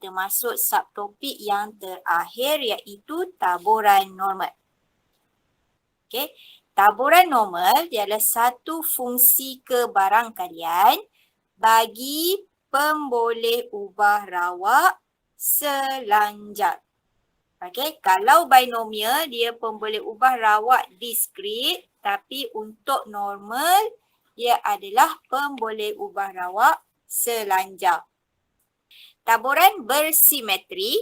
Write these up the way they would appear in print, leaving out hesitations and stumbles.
kita masuk subtopik yang terakhir iaitu taburan normal. Okey, taburan normal dia adalah satu fungsi kebarangkalian bagi pemboleh ubah rawak selanjar. Okey, kalau binomial dia pemboleh ubah rawak diskrit, tapi untuk normal dia adalah pemboleh ubah rawak selanjar. Taburan bersimetri.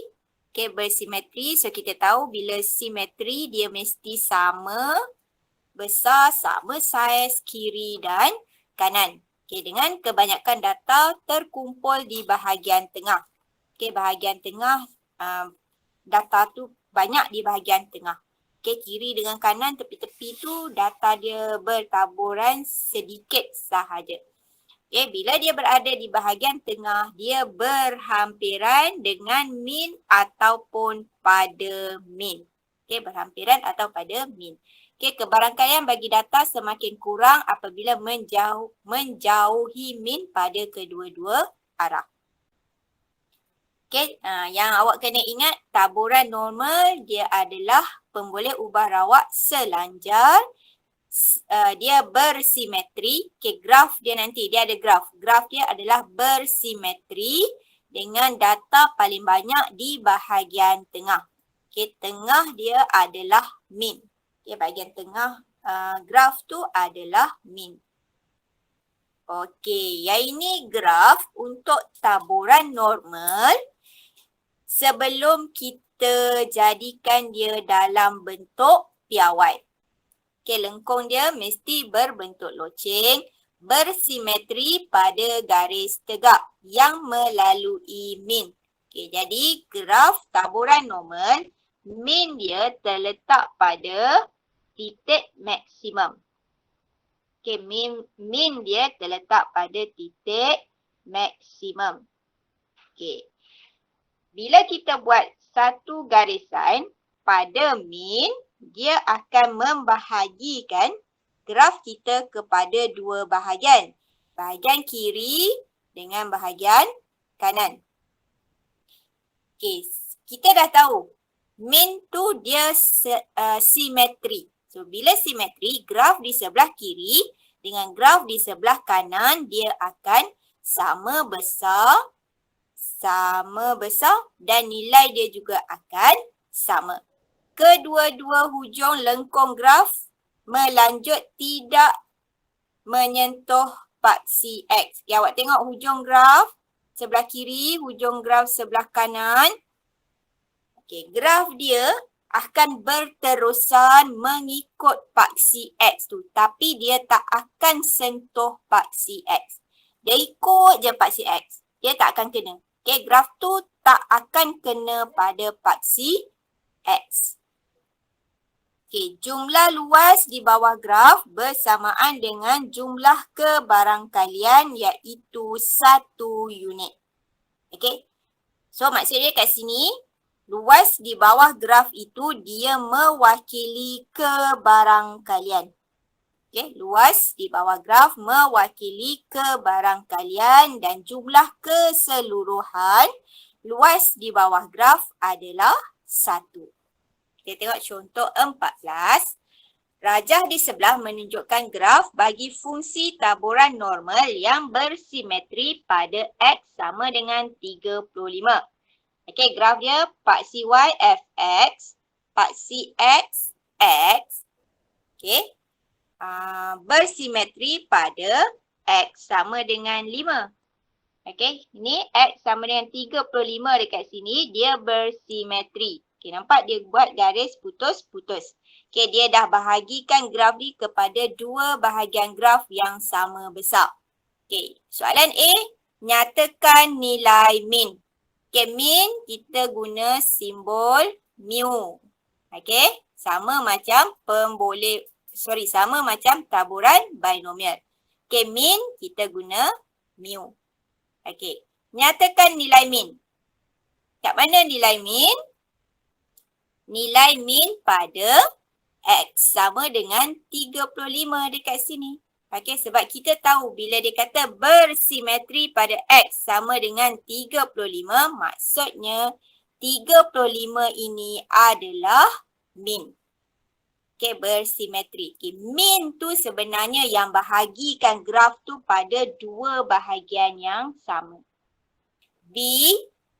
Okey, bersimetri, so kita tahu bila simetri dia mesti sama besar, sama saiz kiri dan kanan. Okey, dengan kebanyakan data terkumpul di bahagian tengah. Okey, bahagian tengah, data tu banyak di bahagian tengah. Okey, kiri dengan kanan tepi-tepi tu data dia bertaburan sedikit sahaja. Okay, bila dia berada di bahagian tengah, dia berhampiran dengan min ataupun pada min. Okay, berhampiran atau pada min. Okay, kebarangkalian bagi data semakin kurang apabila menjauhi min pada kedua-dua arah. Okay, yang awak kena ingat, taburan normal dia adalah pemboleh ubah rawak selanjar. Dia bersimetri. Okay, graf dia nanti, dia ada graf. Graf dia adalah bersimetri dengan data paling banyak di bahagian tengah. Okay, tengah dia adalah min. Okay, bahagian tengah graf tu adalah min. Okay, yang ini graf untuk taburan normal sebelum kita jadikan dia dalam bentuk piawai. Okay, lengkung dia mesti berbentuk loceng, bersimetri pada garis tegak yang melalui min. Okay, jadi graf taburan normal, min dia terletak pada titik maksimum. Okay, min dia terletak pada titik maksimum. Okay, bila kita buat satu garisan pada min, dia akan membahagikan graf kita kepada dua bahagian. Bahagian kiri dengan bahagian kanan. Okey, kita dah tahu min tu dia simetri. So, bila simetri, graf di sebelah kiri dengan graf di sebelah kanan dia akan sama besar dan nilai dia juga akan sama. Kedua-dua hujung lengkung graf melanjut tidak menyentuh paksi X. Okay, awak tengok hujung graf sebelah kiri, hujung graf sebelah kanan. Okay, graf dia akan berterusan mengikut paksi X tu. Tapi dia tak akan sentuh paksi X. Dia ikut je paksi X. Dia tak akan kena. Okay, graf tu tak akan kena pada paksi X. Okay, jumlah luas di bawah graf bersamaan dengan jumlah kebarangkalian iaitu 1 unit. Okay, so maksudnya kat sini, luas di bawah graf itu dia mewakili kebarangkalian. Okay, luas di bawah graf mewakili kebarangkalian dan jumlah keseluruhan luas di bawah graf adalah 1. Kita tengok contoh 14. Rajah di sebelah menunjukkan graf bagi fungsi taburan normal yang bersimetri pada X sama dengan 35. Okey, graf dia paksi Y Fx, paksi X, X. Okey. Bersimetri pada X sama dengan 5. Okey, ini X sama dengan 35 dekat sini, dia bersimetri. Okay, nampak dia buat garis putus-putus. Okay, dia dah bahagikan graf ni kepada dua bahagian graf yang sama besar. Okay, soalan A, nyatakan nilai min. Okay, min kita guna simbol mu. Okay, sama macam sama macam taburan binomial. Okay, min kita guna mu. Okay, nyatakan nilai min. Kat mana nilai min? Nilai min pada X sama dengan 35 dekat sini. Okey, sebab kita tahu bila dia kata bersimetri pada X sama dengan 35, maksudnya 35 ini adalah min. Okey, bersimetri. Okey, min tu sebenarnya yang bahagikan graf tu pada dua bahagian yang sama. B.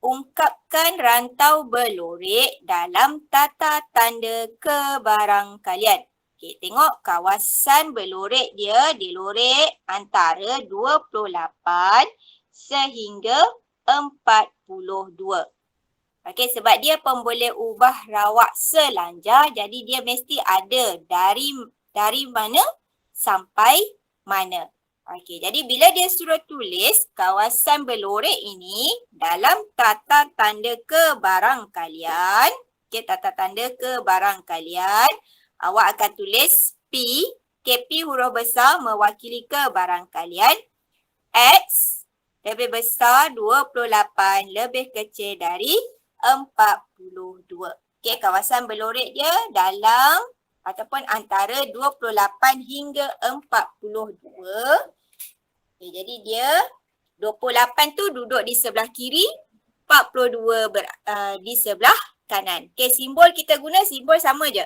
Ungkapkan rantau berlorek dalam tata tanda kebarangkalian. Okey, tengok kawasan berlorek dia dilorek antara 28 sehingga 42. Okey, sebab dia pemboleh ubah rawak selanjar, jadi dia mesti ada dari mana sampai mana. Okey, jadi bila dia suruh tulis kawasan berlorek ini dalam tata tanda kebarangkalian, okey, tata tanda kebarangkalian, awak akan tulis P, P huruf besar mewakili kebarangkalian, X lebih besar 28 lebih kecil dari 42. Okey, kawasan berlorek dia dalam ataupun antara 28 hingga 42. Okay, jadi dia 28 tu duduk di sebelah kiri, 42 di sebelah kanan. Okay, simbol kita guna simbol sama je.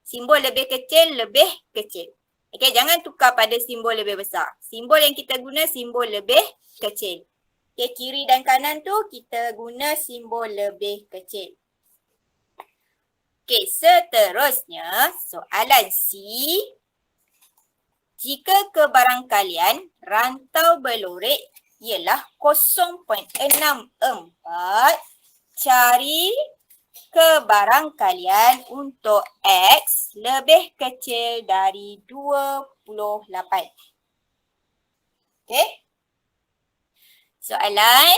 Simbol lebih kecil, lebih kecil. Okay, jangan tukar pada simbol lebih besar. Simbol yang kita guna simbol lebih kecil. Okay, kiri dan kanan tu kita guna simbol lebih kecil. Okey, seterusnya soalan C. Jika kebarangkalian rantau berlorek ialah 0.64, cari kebarangkalian untuk X lebih kecil dari 28. Okey. Soalan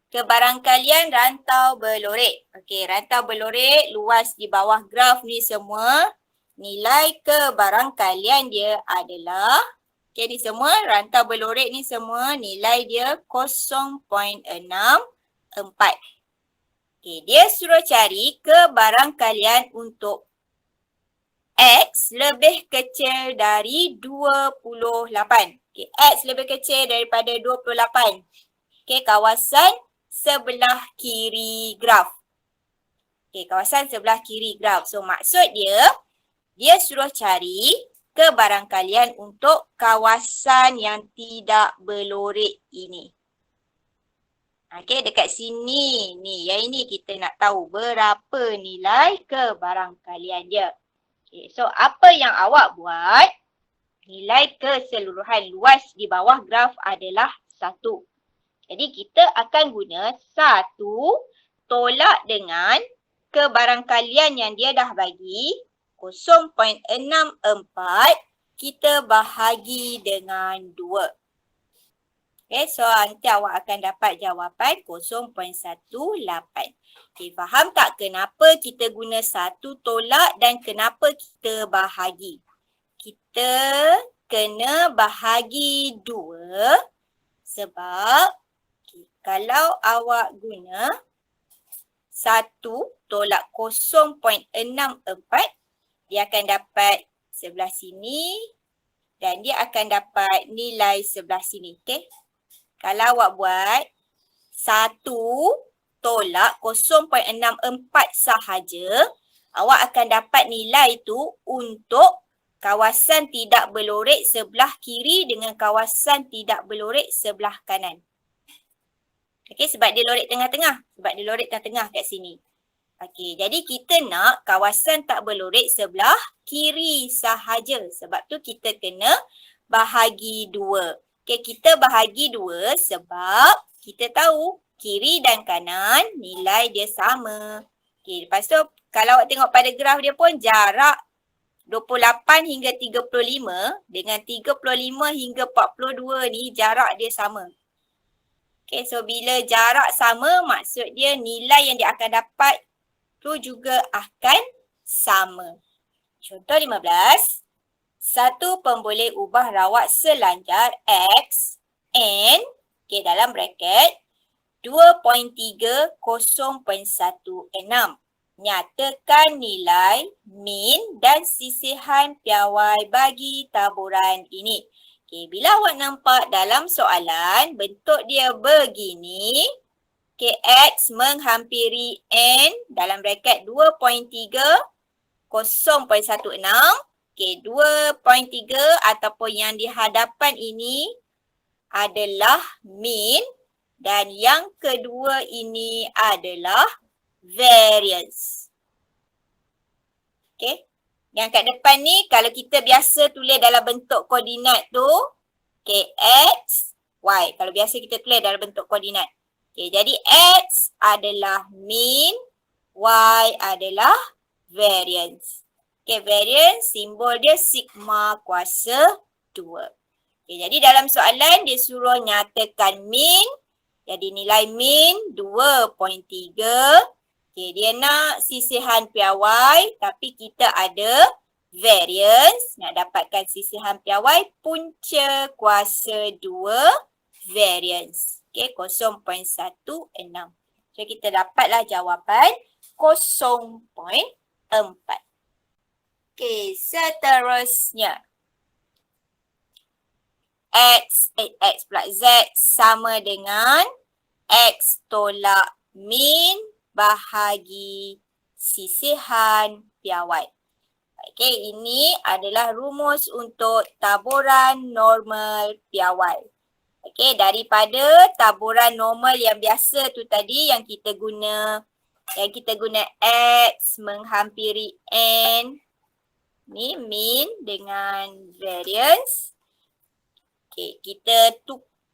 kebarangkalian rantau berlorek. Okey, rantau berlorek luas di bawah graf ni semua. Nilai kebarangkalian dia adalah, okey, ni semua rantau berlorek ni semua nilai dia 0.64. Okey, dia suruh cari kebarangkalian untuk X lebih kecil dari 28. Okey, X lebih kecil daripada 28. Okey, kawasan sebelah kiri graf. Okey, kawasan sebelah kiri graf. So, maksud dia suruh cari kebarangkalian untuk kawasan yang tidak berlorek ini. Okey, dekat sini. Ni, yang ini kita nak tahu berapa nilai kebarangkalian dia. Okey, so apa yang awak buat? Nilai keseluruhan luas di bawah graf adalah 1. Jadi kita akan guna 1 tolak dengan kebarangkalian yang dia dah bagi 0.64, kita bahagi dengan 2. Okay, so nanti awak akan dapat jawapan 0.18. Okay, faham tak kenapa kita guna 1 tolak dan kenapa kita bahagi? Kita kena bahagi 2 sebab kalau awak guna 1 tolak 0.64, dia akan dapat sebelah sini dan dia akan dapat nilai sebelah sini. Okay? Kalau awak buat 1 tolak 0.64 sahaja, awak akan dapat nilai tu untuk kawasan tidak berlorek sebelah kiri dengan kawasan tidak berlorek sebelah kanan. Okey, sebab dia lorek tengah-tengah. Sebab dia lorek tengah-tengah kat sini. Okey, jadi kita nak kawasan tak berlorek sebelah kiri sahaja. Sebab tu kita kena bahagi 2. Okey, kita bahagi 2 sebab kita tahu kiri dan kanan nilai dia sama. Okey, lepas tu kalau awak tengok pada graf dia pun jarak 28 hingga 35 dengan 35 hingga 42 ni jarak dia sama. Okay, so bila jarak sama, maksud dia nilai yang dia akan dapat tu juga akan sama. Contoh 15. Satu pemboleh ubah rawat selanjar X, N, okay, dalam bracket 2.30.16. Nyatakan nilai min dan sisihan piawai bagi taburan ini. Okay, bila awak nampak dalam soalan, bentuk dia begini. Okay, X menghampiri N dalam bracket 2.3, 0.16. Okay, 2.3 ataupun yang di hadapan ini adalah mean dan yang kedua ini adalah variance. Okay. Yang kat depan ni kalau kita biasa tulis dalam bentuk koordinat tu, okay, X, Y. Kalau biasa kita tulis dalam bentuk koordinat. Okay, jadi X adalah mean, Y adalah variance. Okay, variance simbol dia sigma kuasa 2. Okay, jadi dalam soalan dia suruh nyatakan mean. Jadi nilai mean 2.3. Okay, dia nak sisihan piawai tapi kita ada variance. Nak dapatkan sisihan piawai punca kuasa 2 variance. Okay, 0.16. So kita dapatlah jawapan 0.4. Okay, seterusnya. X pula Z sama dengan X tolak mean bahagi sisihan piawai. Okey, ini adalah rumus untuk taburan normal piawai. Okey, daripada taburan normal yang biasa tu tadi yang kita guna X menghampiri N. Ni mean dengan variance. Okey,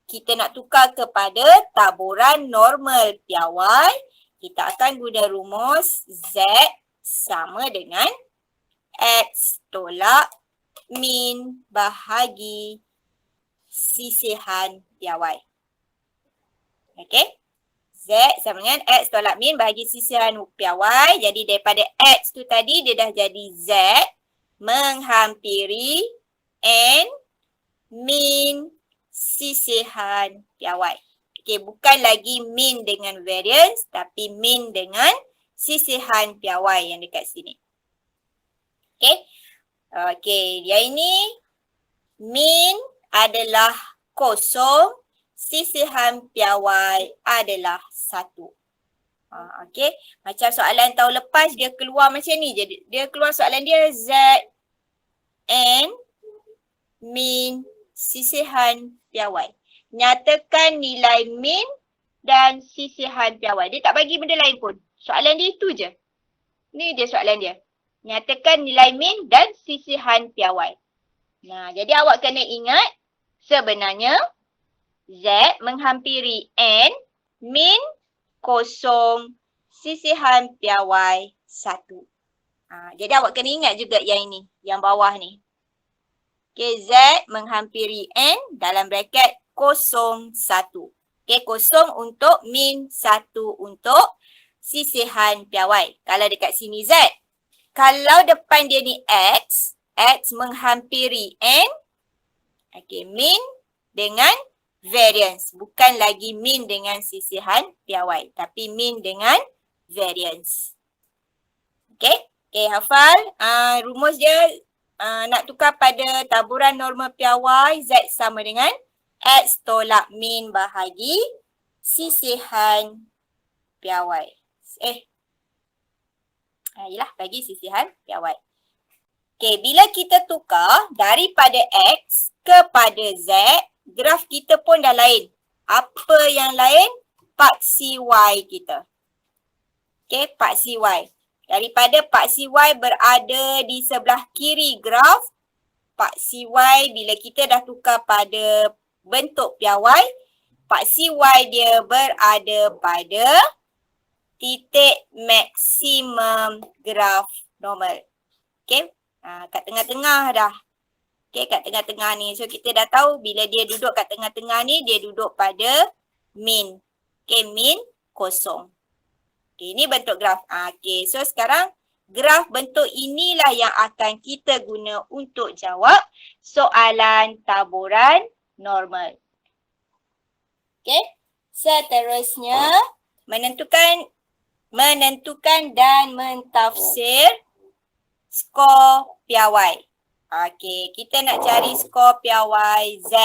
kita nak tukar kepada taburan normal piawai. Kita akan guna rumus Z sama dengan X tolak mean bahagi sisihan piawai. Okey. Z sama dengan X tolak mean bahagi sisihan piawai. Jadi daripada X tu tadi dia dah jadi Z menghampiri N mean sisihan piawai. Okey, bukan lagi mean dengan variance tapi mean dengan sisihan piawai yang dekat sini. Okey. Okey, yang ini mean adalah 0, sisihan piawai adalah 1. Okey, macam soalan tahun lepas dia keluar macam ni je. Dia keluar soalan dia Z N mean sisihan piawai. Nyatakan nilai mean dan sisihan piawai. Dia tak bagi benda lain pun. Soalan dia itu je. Ni dia soalan dia. Nyatakan nilai mean dan sisihan piawai. Nah, jadi awak kena ingat sebenarnya Z menghampiri N, mean 0, sisihan piawai 1. Jadi awak kena ingat juga yang ini, yang bawah ni. Okay, Z menghampiri N dalam bracket 0, 1. Okay, 0 untuk mean, 1 untuk sisihan piawai. Kalau dekat sini Z. Kalau depan dia ni X, X menghampiri N. Okay, mean dengan variance. Bukan lagi mean dengan sisihan piawai. Tapi mean dengan variance. Okay, hafal. Rumus dia nak tukar pada taburan normal piawai. Z sama dengan X tolak mean bahagi sisihan piawai. Yelah, bagi sisihan piawai. Okay, bila kita tukar daripada X kepada Z, graf kita pun dah lain. Apa yang lain? Paksi Y kita. Okay, paksi Y. Daripada paksi Y berada di sebelah kiri graf, paksi Y bila kita dah tukar pada bentuk piawai, paksi Y dia berada pada titik maksimum graf normal. Okay, kat tengah-tengah dah. Okay, kat tengah-tengah ni. So kita dah tahu bila dia duduk kat tengah-tengah ni, dia duduk pada mean. Okay, mean 0. Okay, ini bentuk graf. Okay, so sekarang graf bentuk inilah yang akan kita guna untuk jawab soalan taburan normal. Okay, seterusnya menentukan dan mentafsir skor piawai. Okey, kita nak cari skor piawai Z.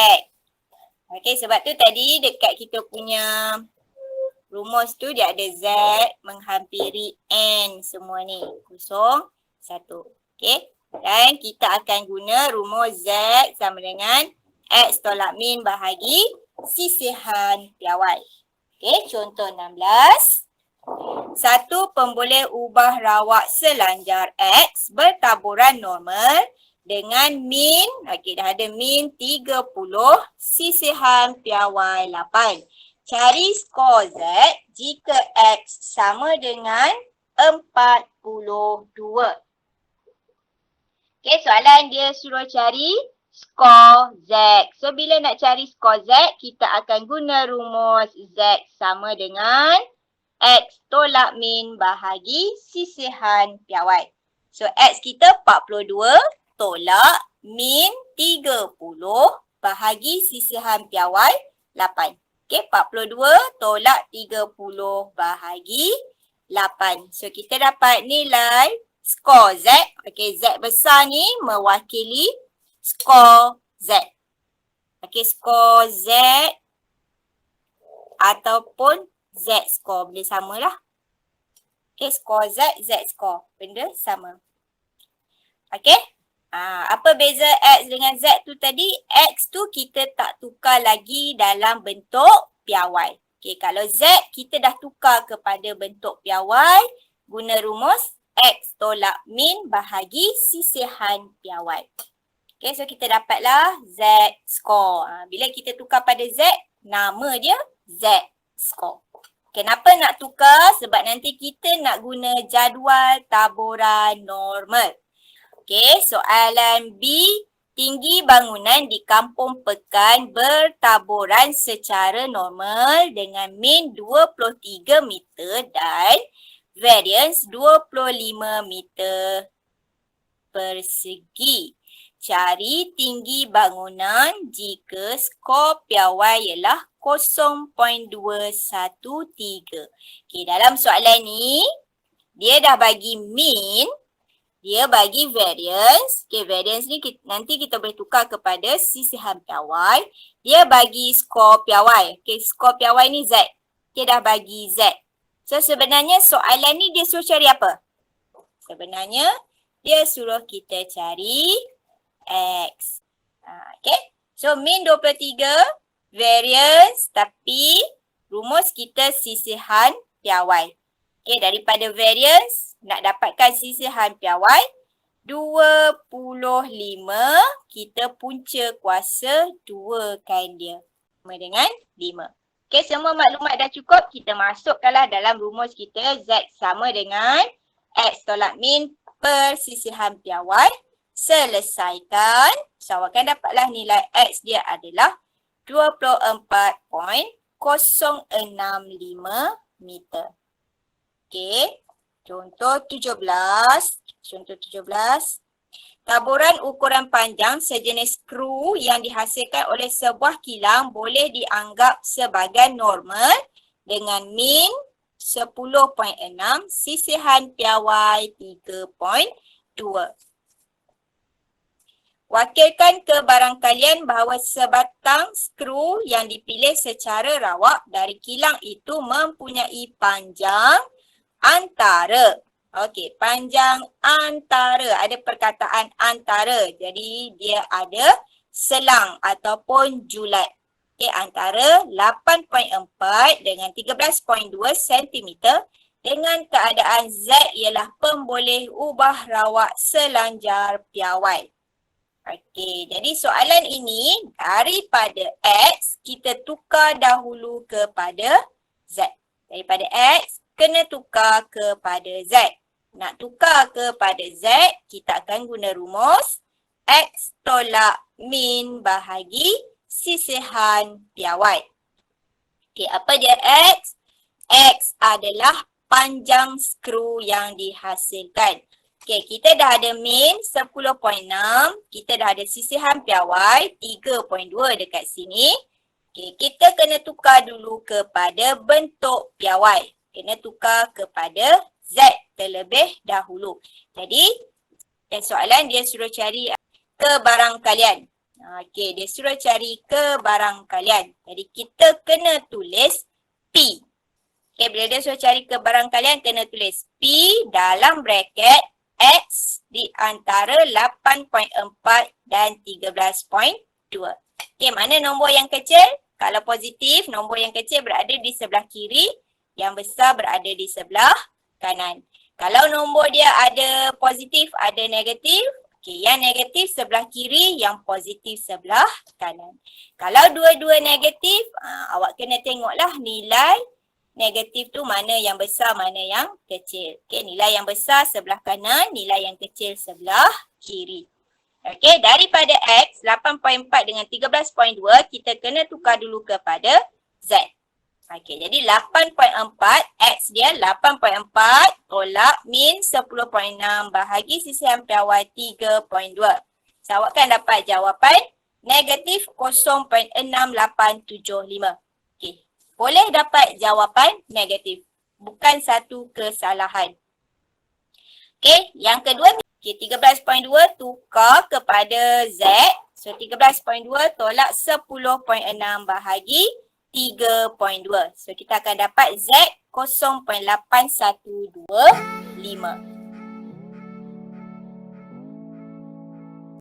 Okey, sebab tu tadi dekat kita punya rumus tu dia ada Z menghampiri N semua ni. 0, 1. Okey, dan kita akan guna rumus Z sama dengan X tolak min bahagi sisihan piawai. Okey, contoh 16. Satu pemboleh ubah rawak selanjar X bertaburan normal dengan min, okey dah ada min 30 sisihan piawai 8. Cari skor Z jika X sama dengan 42. Okey, soalan dia suruh cari skor Z. So, bila nak cari skor Z, kita akan guna rumus Z sama dengan X tolak min bahagi sisihan piawai. So, X kita 42 tolak min 30 bahagi sisihan piawai 8. Okey, 42 tolak 30 bahagi 8. So, kita dapat nilai skor Z. Okey, Z besar ni mewakili skor Z. Okey, skor Z ataupun Z skor boleh samalah. Okey, skor Z, Z skor. Benda sama. Okey. Apa beza X dengan Z tu tadi? X tu kita tak tukar lagi dalam bentuk piawai. Okey, kalau Z kita dah tukar kepada bentuk piawai guna rumus X tolak min bahagi sisihan piawai. Okey, so kita dapatlah Z skor. Bila kita tukar pada Z, nama dia Z skor. Kenapa nak tukar? Sebab nanti kita nak guna jadual taburan normal. Okey, soalan B. Tinggi bangunan di Kampung Pekan bertaburan secara normal dengan min 23 meter dan variance 25 meter persegi. Cari tinggi bangunan jika skor piawai ialah 0.213. Okey, dalam soalan ni, dia dah bagi min, dia bagi variance. Okey, variance ni nanti kita boleh tukar kepada sisihan piawai. Dia bagi skor piawai. Okey, skor piawai ni Z. Dia dah bagi Z. So, sebenarnya soalan ni dia suruh cari apa? Sebenarnya, dia suruh kita cari X. Okay. So, min 23, variance, tapi rumus kita sisihan piawai. Okay, daripada variance, nak dapatkan sisihan piawai, 25, kita punca kuasa 2 kan dia. Sama dengan 5. Okay, semua maklumat dah cukup. Kita masukkanlah dalam rumus kita Z sama dengan X tolak min per sisihan piawai. Selesaikan. So, akan dapatlah nilai X dia adalah 24.065 meter. Okey. Contoh 17. Contoh 17. Taburan ukuran panjang sejenis skru yang dihasilkan oleh sebuah kilang boleh dianggap sebagai normal dengan min 10.6, sisihan piawai 3.2. Wakilkan kebarangkalian bahawa sebatang skru yang dipilih secara rawak dari kilang itu mempunyai panjang antara. Okey, panjang antara. Ada perkataan antara. Jadi, dia ada selang ataupun julat. Okey, antara 8.4 dengan 13.2 cm dengan keadaan Z ialah pemboleh ubah rawak selanjar piawai. Okey, jadi soalan ini daripada X, kita tukar dahulu kepada Z. Daripada X, kena tukar kepada Z. Nak tukar kepada Z, kita akan guna rumus X tolak min bahagi sisihan piawai. Okey, apa dia X? X adalah panjang skru yang dihasilkan. Okey, kita dah ada min 10.6, kita dah ada sisihan piawai 3.2 dekat sini. Okey, kita kena tukar dulu kepada bentuk piawai. Kena tukar kepada Z terlebih dahulu. Jadi, soalan dia suruh cari kebarangkalian. Okey, dia suruh cari kebarangkalian. Jadi kita kena tulis P. Okey, bila dia suruh cari kebarangkalian, kena tulis P dalam bracket X di antara 8.4 dan 13.2. Okey, mana nombor yang kecil? Kalau positif, nombor yang kecil berada di sebelah kiri, yang besar berada di sebelah kanan. Kalau nombor dia ada positif, ada negatif, okey, yang negatif sebelah kiri, yang positif sebelah kanan. Kalau dua-dua negatif, awak kena tengoklah nilai negatif tu mana yang besar, mana yang kecil. Okey, nilai yang besar sebelah kanan, nilai yang kecil sebelah kiri. Okey, daripada X 8.4 dengan 13.2, kita kena tukar dulu kepada Z. Okey, jadi 8.4, X dia 8.4 tolak min 10.6 bahagi sisihan piawai 3.2. So, awak kan dapat jawapan negatif 0.6875. Okey, boleh dapat jawapan negatif. Bukan satu kesalahan. Okey, yang kedua, okay, 13.2 tukar kepada Z. So, 13.2 tolak 10.6 bahagi 3.2. So, kita akan dapat Z 0.8125.